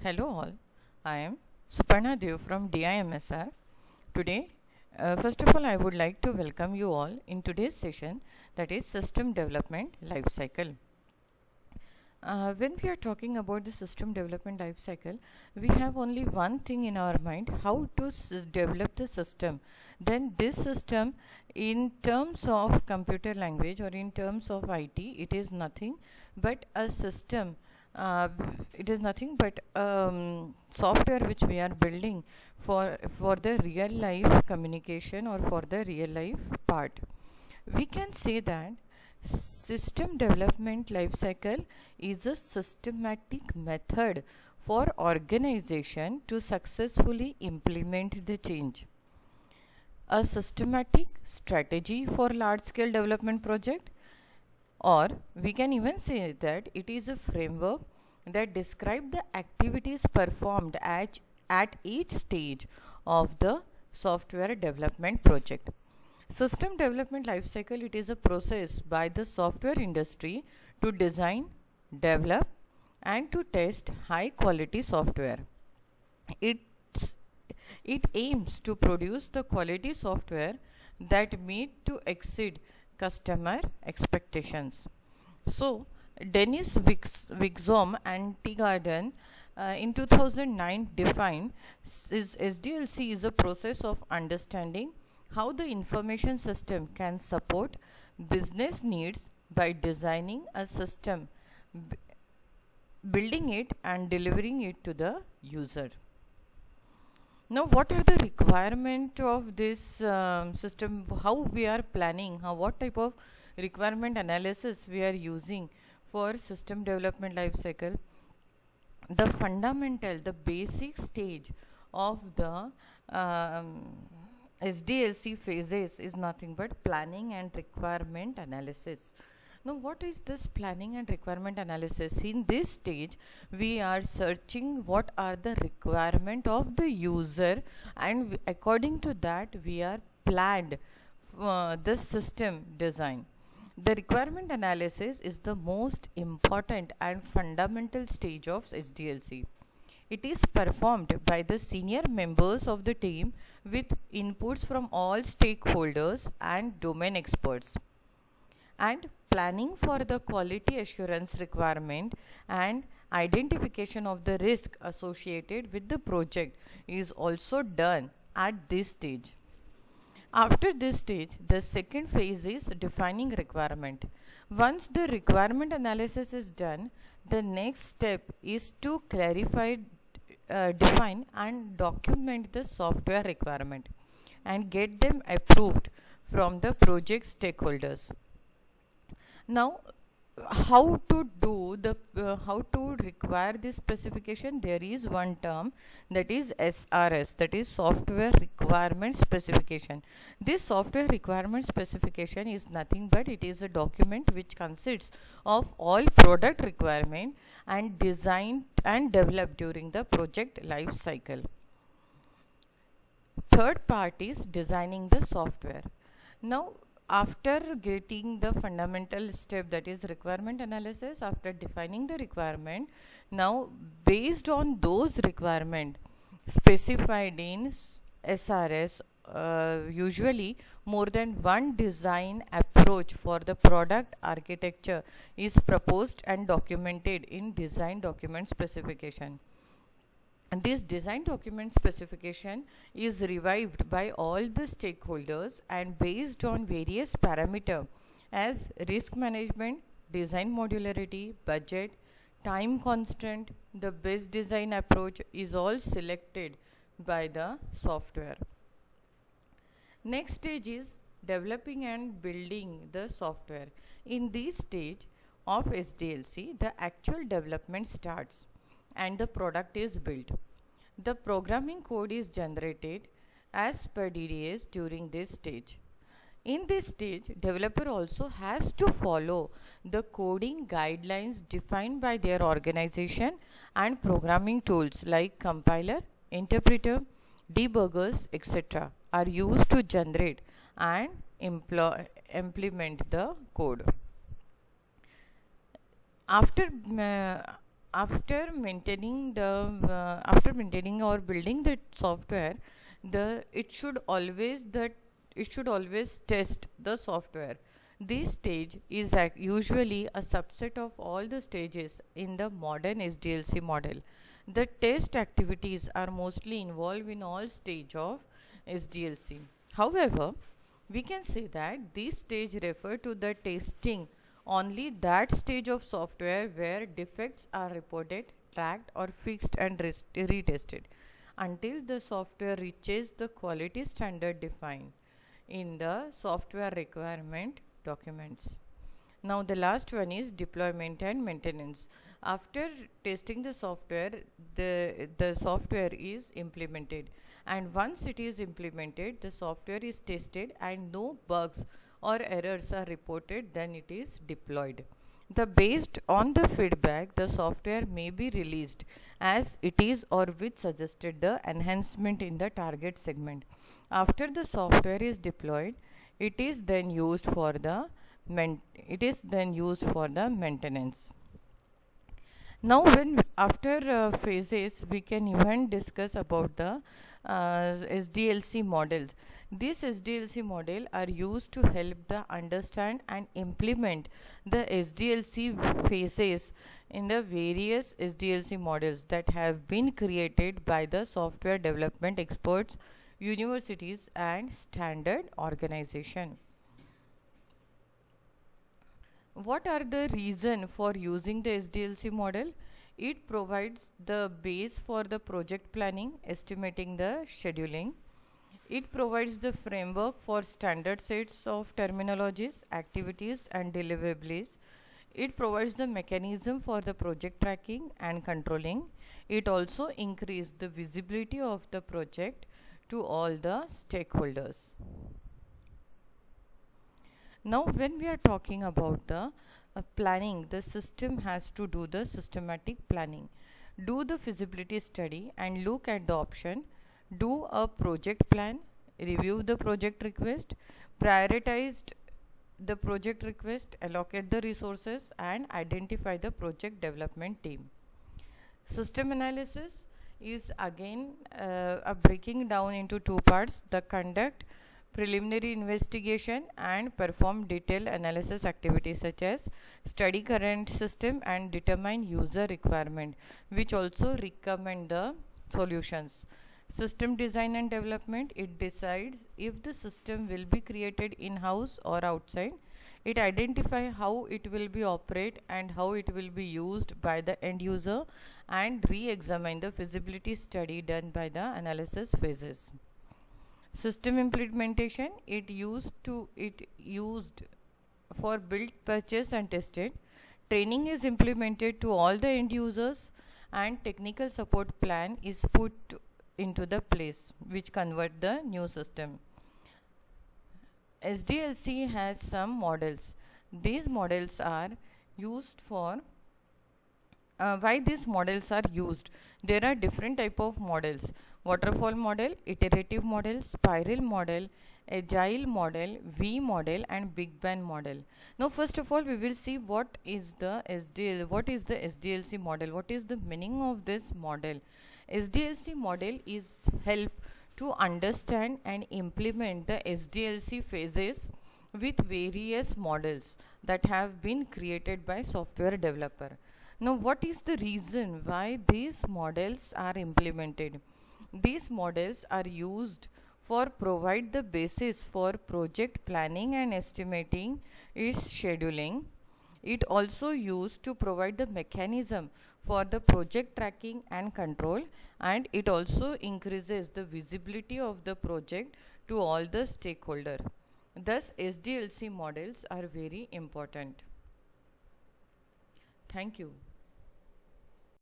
Hello all, I am Suparna Dev from DIMSR. Today, first of all, I would like to welcome you all in today's session, that is System Development Life Cycle. When we are talking about the system development life cycle, we have only one thing in our mind: how to develop the system. Then this system, in terms of computer language or in terms of IT, it is nothing but a system. It is nothing but software which we are building for the real life communication or for the real life part. We can say that system development life cycle is a systematic method for organization to successfully implement the change. A systematic strategy for large scale development project, or we can even say that it is a framework that describes the activities performed at each stage of the software development project. System development life cycle, it is a process by the software industry to design, develop and to test high quality software. It's, it aims to produce the quality software that meet to exceed customer expectations. So, Dennis Wigzom and Teagarden in 2009 defined SDLC is a process of understanding how the information system can support business needs by designing a system, building it and delivering it to the user. Now, what are the requirement of this system? How we are planning? What type of requirement analysis we are using for system development life cycle? The fundamental, the basic stage of the SDLC phases is nothing but planning and requirement analysis. Now, what is this planning and requirement analysis? In this stage, we are searching what are the requirement of the user, and according to that, we are planned the system design. The requirement analysis is the most important and fundamental stage of SDLC. It is performed by the senior members of the team with inputs from all stakeholders and domain experts. And planning for the quality assurance requirement and identification of the risk associated with the project is also done at this stage. After this stage, the second phase is defining requirement. Once the requirement analysis is done, the next step is to clarify, define and document the software requirement and get them approved from the project stakeholders. Now, how to do the how to require this specification? There is one term, that is SRS, that is software requirement specification. This software requirement specification is nothing but it is a document which consists of all product requirement and designed and developed during the project life cycle. Third part is designing the software. Now, after getting the fundamental step, that is requirement analysis, after defining the requirement, now based on those requirement specified in SRS, usually more than one design approach for the product architecture is proposed and documented in design document specification. And this design document specification is reviewed by all the stakeholders and based on various parameters as risk management, design modularity, budget, time constraint. The best design approach is all selected by the software. Next stage is developing and building the software. In this stage of SDLC, the actual development starts and the product is built. The programming code is generated as per DDS during this stage. In this stage, developer also has to follow the coding guidelines defined by their organization, and programming tools like compiler, interpreter, debuggers, etc. are used to generate and implement the code. After after maintaining or building the software, it should always test the software. This stage is usually a subset of all the stages in the modern SDLC model. The test activities are mostly involved in all stage of SDLC. However, we can say that these stage refer to the testing only that stage of software where defects are reported, tracked or fixed and retested until the software reaches the quality standard defined in the software requirement documents. Now the last one is deployment and maintenance. After testing the software, the software is implemented, and once it is implemented, the software is tested and no bugs or errors are reported, then it is deployed. Based on the feedback, the software may be released as it is or with suggested the enhancement in the target segment. After the software is deployed, it is then used for the maintenance. Now, when after phases, we can even discuss about the SDLC models. These SDLC model are used to help the understand and implement the SDLC phases in the various SDLC models that have been created by the software development experts, universities and standard organization. What are the reason for using the SDLC model? It provides the base for the project planning, estimating the scheduling. It provides the framework for standard sets of terminologies, activities and deliverables. It provides the mechanism for the project tracking and controlling. It also increases the visibility of the project to all the stakeholders. Now, when we are talking about the planning, the system has to do the systematic planning, do the feasibility study and look at the option, do a project plan, review the project request, prioritize the project request, allocate the resources and identify the project development team. System analysis is again a breaking down into two parts: the conduct preliminary investigation and perform detailed analysis activities such as study current system and determine user requirement, which also recommend the solutions. System design and development, it decides if the system will be created in-house or outside. It identify how it will be operate and how it will be used by the end user and re-examine the feasibility study done by the analysis phases. System implementation, it used for build, purchase and tested. Training is implemented to all the end users and technical support plan is put into the place which convert the new system. SDLC has some models. These models are used for why these models are used. There are different type of models: waterfall model, iterative model, spiral model, agile model, V model and Big Bang model. Now first of all we will see what is the SDLC model, what is the meaning of this model. SDLC model is help to understand and implement the SDLC phases with various models that have been created by software developer. Now what is the reason why these models are implemented? These models are used for provide the basis for project planning and estimating its scheduling. It also used to provide the mechanism for the project tracking and control, and it also increases the visibility of the project to all the stakeholder. Thus SDLC models are very important. Thank you.